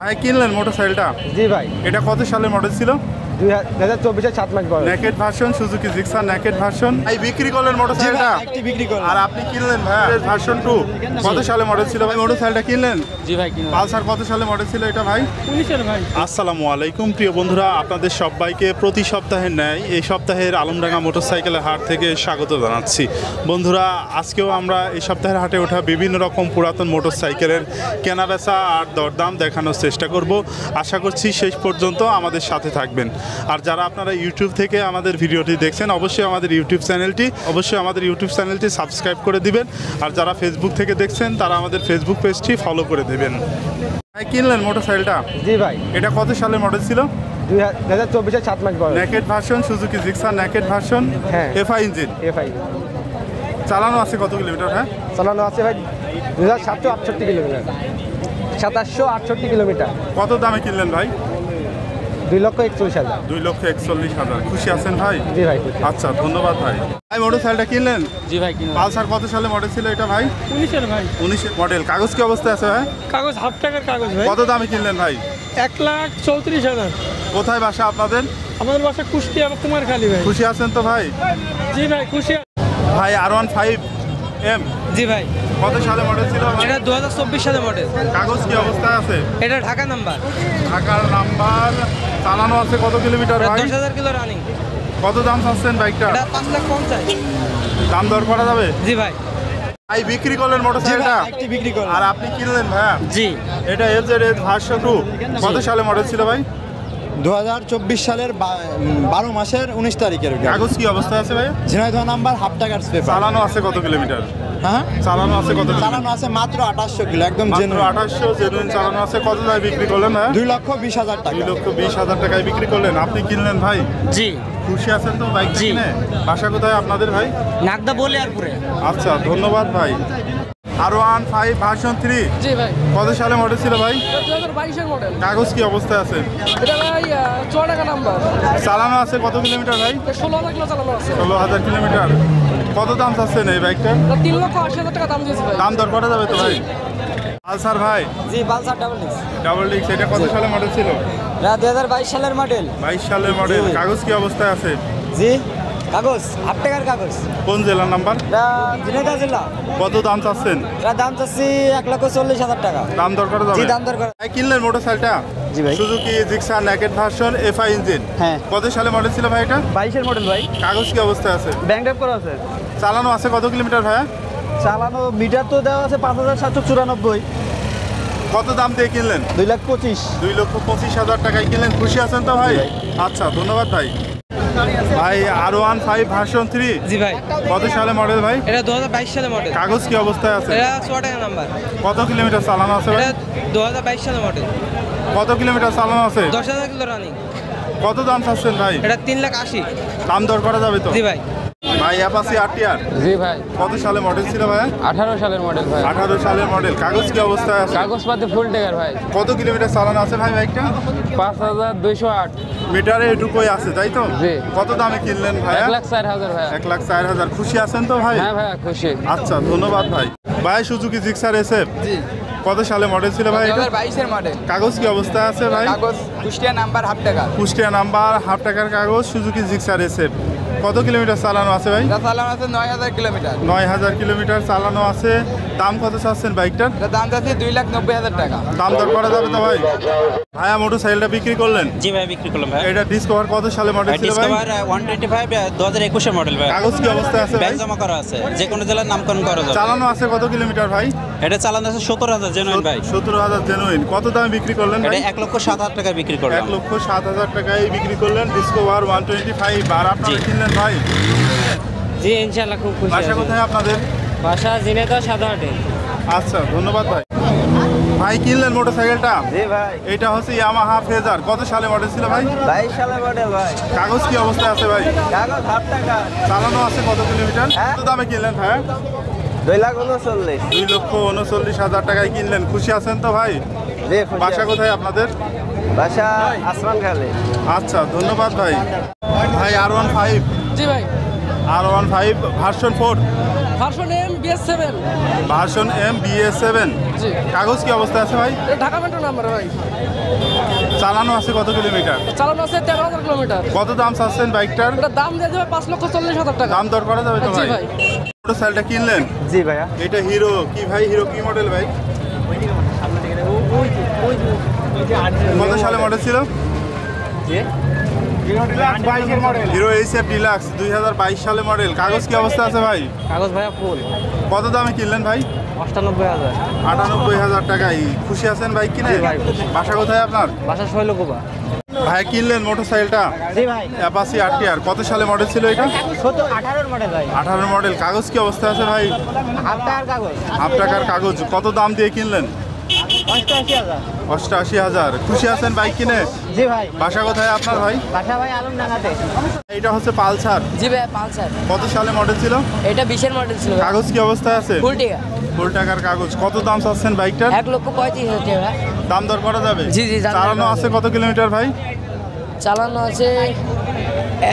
ভাই কিনলেন মোটরসাইকেলটা? জি ভাই। এটা কত সালের মডেল ছিল? 2024 7 মাস বয়স। Naked version, Suzuki Gixxer naked version. এই বিক্রি করলেন মোটরসাইকেলটা? একটি বিক্রি করলাম। আর আপনি কিনলেন ভাই ভার্সন 2 কত সালে মডেল ছিল ভাই মোটরসাইকেলটা কিনলেন? জি ভাই কিনলাম। পালসার কত সালে মডেল ছিল এটা ভাই? 19 এর ভাই। আসসালামু আলাইকুম প্রিয় বন্ধুরা, আপনাদের সবাইকে প্রতি সপ্তাহের ন্যায় এই সপ্তাহের আলমডাঙ্গা মোটরসাইকেলের হাট থেকে স্বাগত জানাচ্ছি। বন্ধুরা, আজকেও আমরা এই সপ্তাহের হাটে ওঠা বিভিন্ন রকম পুরাতন মোটরসাইকেলের কেনাবেচা আর দরদাম দেখানোর চেষ্টা করব। আশা করছি শেষ পর্যন্ত আমাদের সাথে থাকবেন। আর যারা আপনারা ইউটিউব থেকে আমাদের ভিডিওটি দেখছেন, অবশ্যই আমাদের ইউটিউব চ্যানেলটি সাবস্ক্রাইব করে দিবেন। আর যারা ফেসবুক থেকে দেখছেন তারা আমাদের ফেসবুক পেজটি ফলো করে দেবেন। ভাই কিনলেন মোটরসাইকেলটা? জি ভাই। এটা কত সালের মডেল ছিল? 2024 7 মাস বয়স। Naked version, Suzuki Gixxer naked version, হ্যাঁ। FI engine. এফআই চালানো আছে কত কিলোমিটার? হ্যাঁ, চালানো আছে ভাই 2768 কিলোমিটার। 2768 কিলোমিটার। কত দামে কিনলেন ভাই? 2,41,000। 2,41,000। খুশি আছেন ভাই? জি ভাই। আচ্ছা, ধন্যবাদ ভাই। ভাই মোটরসাইকেলটা কিনলেন? জি ভাই কিনলাম। পালসার কত সালে মডেল ছিল এটা ভাই? 19 এর ভাই। 19 মডেল। কাগজ কি অবস্থায় আছে ভাই? কাগজ হাফ টাকার কাগজ ভাই। কত দামে কিনলেন ভাই? 1,34,000। কোথায় বাসা আপনাদের? আমাদের বাসা কুষ্টিয়া কুমারখালী ভাই। খুশি আছেন তো ভাই? জি ভাই খুশি। ভাই R15M জি ভাই, কত সালে মডেল ছিল ভাই? এটা 2024 সালের মডেল। কাগজ কি অবস্থায় আছে? এটা ঢাকা নাম্বার। ঢাকার নাম্বার। চালানো আছে কত কিলোমিটার ভাই? 10,000 কিলো রানিং। কত দাম চাচ্ছেন বাইকটা? এটা 5,50,000। দাম দর করা যাবে? জি ভাই। ভাই বিক্রি করলেন মোটরসাইকেলটা? একটি বিক্রি করলাম। আর আপনি কিনলেন ভাই? জি। এটা এফজেড ভার্সন 2 কত সালে মডেল ছিল ভাই? 2024 সালের 12 মাসের 19 তারিখের কাগজ কি অবস্থায় আছে ভাই? ঝিনাইদহ নাম্বার হাফ টাকার পেপার। চালানো আছে কত কিলোমিটার? হ্যাঁ, চালানো আছে কত কিলোমিটার? চালানো আছে মাত্র 2800 কিলো, একদম মাত্র জেনুইন। 2800 জেনুইন চালানো আছে। কত দামে বিক্রি করলেন ভাই? 2,20,000 টাকা। 2,20,000 টাকায় বিক্রি করলেন। আপনি কিনলেন ভাই? জি। খুশি আছেন তো বাইক জি। কিনে? বাসা কোথায় আপনাদের ভাই? নাগদা বলে আর পুরে। আচ্ছা, ধন্যবাদ ভাই। R15 ভার্সন 3 জি ভাই। কত সালে মডেল ছিল ভাই? 2022 এর মডেল। কাগজ কি অবস্থায় আছে? এটা ভাই 4 টাকা নাম্বার। চালানো আছে কত কিলোমিটার ভাই? 16,000 কিলো চালানো আছে। 16,000 কিলোমিটার। কত দাম চাচ্ছেন এই বাইকটা? এটা 3,80,000 টাকা দাম দিয়েছে ভাই। দাম দর করা যাবে তো ভাই? পালসার ভাই জি Pulsar double disc. Double disc, এটা কত সালে মডেল ছিল? এটা 2022 সালের মডেল। 22 সালের মডেল। কাগজ কি অবস্থায় আছে? জি কাগজ হাফ টাকার কাগজ। কোন জেলার নাম্বার? এটা ঝিনাইদহ জেলা। কত দাম চাচ্ছেন? এটা দাম চাচ্ছি 1,40,000 টাকা। দাম দর করা জি যাবে? দাম দরকার। ভাই কিনলেন মোটরসাইকেলটা? জি ভাই। Suzuki Gixxer naked version, FI engine. হ্যাঁ। কত সালে মডেল ছিল ভাই এটা? 22 এর মডেল ভাই। কাগজ কি অবস্থায় আছে? ব্যাংক ড্রাইভ করা আছে। চালানো আছে কত কিলোমিটার ভাইয়া? চালানো মিটার তো দেওয়া আছে 5,794। কত দাম দিয়ে কিনলেন? 2,25,000। 2,25,000 টাকায় কিনলেন। খুশি আছেন তো ভাই? আচ্ছা, ধন্যবাদ ভাই। ভাই R15 ভার্সন 3 জি ভাই, কত সালে মডেল ভাই? এটা 2022 সালের মডেল। কাগজ কি অবস্থায় আছে? এটা 6 টাকা নাম্বার। কত কিলোমিটার চালানো আছে ভাই? এটা 2022 সালের মডেল। কত কিলোমিটার চালানো আছে? 10,000 কিলো রানিং। কত দাম চাচ্ছেন ভাই? এটা 3,80,000। দাম দর করা যাবে তো? জি ভাই। ভাই অ্যাপাচি RTR জি ভাই, কত সালে মডেল ছিল ভাই? 18 সালের মডেল ভাই। 18 সালের মডেল। কাগজ কি অবস্থায় আছে? কাগজপাতি ফুল টেকার ভাই। কত কিলোমিটার চালানো আছে ভাই বাইকটা? 5,208। মিটারে এটুকুই আছে তাই তো? জি। কত দামে কিনলেন ভাই? 1,04,000 ভাই। 1,04,000। খুশি আছেন তো ভাই? হ্যাঁ ভাই খুশি। আচ্ছা, ধন্যবাদ ভাই। ভাই সুজুকি জিক্সার SF জি কত সালে মডেল ছিল ভাই এটা? 2022 এর মডেল। কাগজ কি অবস্থায় আছে ভাই? কাগজ কুষ্টিয়া নাম্বার হাফ টাকা। কুষ্টিয়া নাম্বার হাফ টাকার কাগজ, সুজুকি জিক্সার SF। কত কিলোমিটার চালানো আছে ভাই? এটা চালানো আছে 9,000 কিলোমিটার। 9,000 কিলোমিটার চালানো আছে। দাম কত চাচ্ছেন বাইকটার? এটা দাম চাচ্ছি 2,90,000 টাকা। দাম দর করা যাবে তো ভাই? ভাইয়া মোটরসাইকেলটা বিক্রি করলেন? জি ভাই বিক্রি করলাম ভাই। এটা ডিসকভার কত সালে মডেল ছিল ভাই? ডিসকভার 125 2021 এর মডেল ভাই। কাগজ কি অবস্থায় আছে ভাই? ব্যাংক জমা করা আছে, যে কোনো জেলার নামকরণ করা যাবে। চালানো আছে কত কিলোমিটার ভাই? এটা চালানো আছে 17,000 জেনুইন ভাই। 17,000 জেনুইন। কত দামে বিক্রি করলেন এটা ভাই? 1,07,000 টাকা বিক্রি করলাম। 1,07,000 টাকায় বিক্রি করলেন ডিসকভার 125। আর আপনারা কিনলেন ভাই? জি ইনশাআল্লাহ খুব খুশি বাসা আছি। কোথায় আপনাদের? বাসা ঝিনাইদহ সাধারণে। আচ্ছা, ধন্যবাদ ভাই। ভাই কিনলেন মোটরসাইকেলটা? জি ভাই। এটা হচ্ছে ইয়ামাহা ফেজার। কত সালে মডেল ছিল ভাই? 22 সালের মডেল ভাই। কাগজ কি অবস্থায় আছে ভাই? কাগজ হাফ টাকা। চালানো আছে কত কিলোমিটার? হ্যাঁ। কত দামে কিনলেন ভাই? 2,39,000। 2,39,000 টাকায় কিনলেন। খুশি আছেন তো ভাই? জি বাসা কোথায় আপনাদের? বাসা আসমান খালে। আচ্ছা, ধন্যবাদ ভাই। ভাই R15 জি ভাই। R15 version 4 version M BS7 version MBA7 জি কাগজ কি অবস্থা আছে ভাই? এটা ঢাকা মেট্রো নাম্বার ভাই। চালানো আছে কত কিলোমিটার? চালানো আছে 13,000 কিলোমিটার। কত দাম চাচ্ছেন বাইকটার? এটা দাম দিয়ে দেবে 5,40,000 টাকা। দাম দর করা যাবে তো জি ভাই? ভাই। মোটরসাইকেলটা কিনলেন? জি ভাইয়া। এটা হিরো কি ভাই? হিরো কি মডেল ভাই? কত সালে মডেল ছিল? হিরো HF ডিলাক্স 2022 সালে মডেল। কাগজ কি অবস্থা আছে ভাই? কাগজ ভাইয়া ফুল কত দামে কিনলেন ভাই? 98,000। 98,000 টাকায়। খুশি আছেন বাইক কিনে? জি ভাই, খুশি। বাসা কোথায় আপনার? বাসা শৈলকুপা। ভাই কিনলেন মোটরসাইকেলটা জি ভাই। অ্যাপাচি RTR কত সালে মডেল ছিল এটা? 18 মডেল ভাই। 18 মডেল। কাগজ কি অবস্থা আছে ভাই? হাফ টাকার কাগজ। হাফ টাকার কাগজ। কত দাম দিয়ে কিনলেন? 88,000। 88,000। খুশি আছেন বাইক কিনে? জি ভাই। বাসা কোথায় আপনার ভাই? বাসা ভাই আলমডাঙ্গাতে। এটা হচ্ছে পালসার জি ভাই পালসার। কত সালে মডেল ছিল? এটা 20-এর মডেল ছিল ভাই। কাগজ কি অবস্থায় আছে? ফুল টাকা। ফুল টাকার কাগজ। কত দাম চাচ্ছেন বাইকটার? 1,35,000 টাকা। দাম দর করা যাবে? জি, জি, দাম দর চালানো করা আছে যাবে। কত কিলোমিটার ভাই? চালানো আছে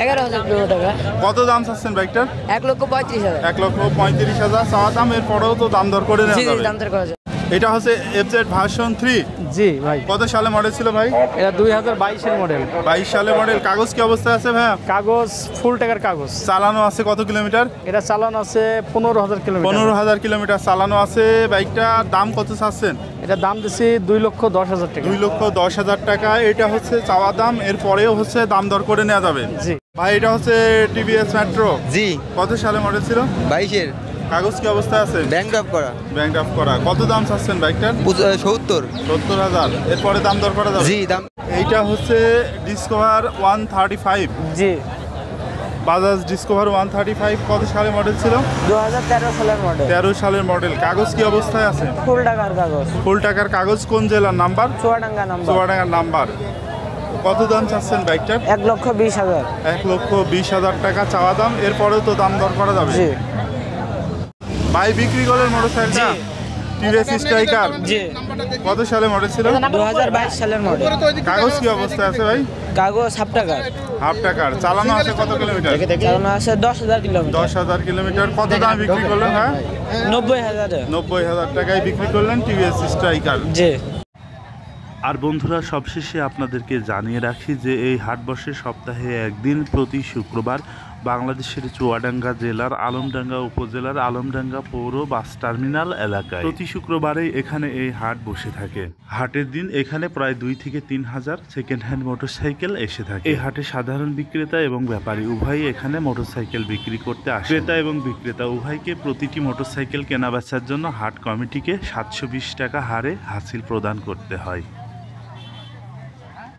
11,000 কিলোমিটার টাকা। কত দাম চাচ্ছেন বাইকটার? 1,35,000। 1,35,000 চাওয়া দাম। এরপরেও তো দাম দর করে জি নেওয়া জি যাবে। দাম দর করা যায়। এটা হচ্ছে FZ ভার্সন 3 জি ভাই। কত সালে মডেল ছিল ভাই? এটা 2022 মডেল। 22 সালে মডেল। কাগজ কি অবস্থায় আছে ভাইয়া? কাগজ ফুল টাকার কাগজ। চালানো আছে কত কিলোমিটার? এটা চালানো আছে 15,000 কিলোমিটার। 15,000 কিলোমিটার চালানো আছে। বাইকটার দাম কত চাচ্ছেন? এটা দাম দিছি 2,10,000 টাকা। 2,10,000 টাকা। এটা হচ্ছে চাওয়া দাম। এরপরেও হচ্ছে দাম দর করে নেওয়া যাবে। জি ভাই এটা হচ্ছে TVS মেট্রো জি কত সালে মডেল ছিল? 22-এর কাগজ কি অবস্থায় আছে? ব্যাংক ড্রাফট করা ব্যাংক ড্রাফট করা। কত দাম চাচ্ছেন বাইকটার? 70। 70,000। এরপরে দাম দর করা যাবে? জি দাম। এইটা হচ্ছে ডিসকভার 135 জি। বাজাজ ডিসকভার 135 কত সালে মডেল ছিল? 2013 সালের মডেল। 13 সালের মডেল। কাগজ কি অবস্থায় আছে? ফুল টাকার কাগজ। ফুল টাকার কাগজ। কোন জেলার নাম্বার? চুয়াডাঙ্গা নাম্বার। চুয়াডাঙ্গার নাম্বার। কত দাম চাচ্ছেন বাইকটার? 1,20,000। 1,20,000 টাকা চাওয়া দাম। এরপরেও তো দাম দর করা যাবে? জি ভাই বিক্রি করলেন মোটরসাইকেলটা? TVS স্ট্রাইকার জি কত সালে মডেল ছিল? 2022 সালের মডেল। কাগজ কি অবস্থায় আছে ভাই? কাগজ হাফ টাকার। হাফ টাকার। চালানো আছে কত কিলোমিটার? চালানো আছে 10,000 কিলোমিটার। 10,000 কিলোমিটার। কত দাম বিক্রি করলেন? হ্যাঁ 90,000। 90,000 টাকায় বিক্রি করলেন TVS স্ট্রাইকার। জি আর বন্ধুরা সবশেষে আপনাদেরকে জানিয়ে রাখি যে এই হাট বসে সপ্তাহে একদিন প্রতি শুক্রবার বাংলাদেশের চুয়াডাঙ্গা জেলার আলমডাঙ্গা উপজেলার আলমডাঙ্গা পৌর বাস টার্মিনাল এলাকায়। প্রতি শুক্রবারেই এখানে এই হাট বসে থাকে। হাটের দিন এখানে প্রায় 2 থেকে 3 হাজার সেকেন্ড হ্যান্ড মোটরসাইকেল এসে থাকে। এই হাটে সাধারণ বিক্রেতা এবং ব্যাপারী উভয়ই এখানে মোটরসাইকেল বিক্রি করতে আসে। ক্রেতা এবং বিক্রেতা উভয়কে প্রতিটি মোটরসাইকেল কেনা বেচার জন্য হাট কমিটিকে 720 টাকা হারে হাসিল প্রদান করতে হয়।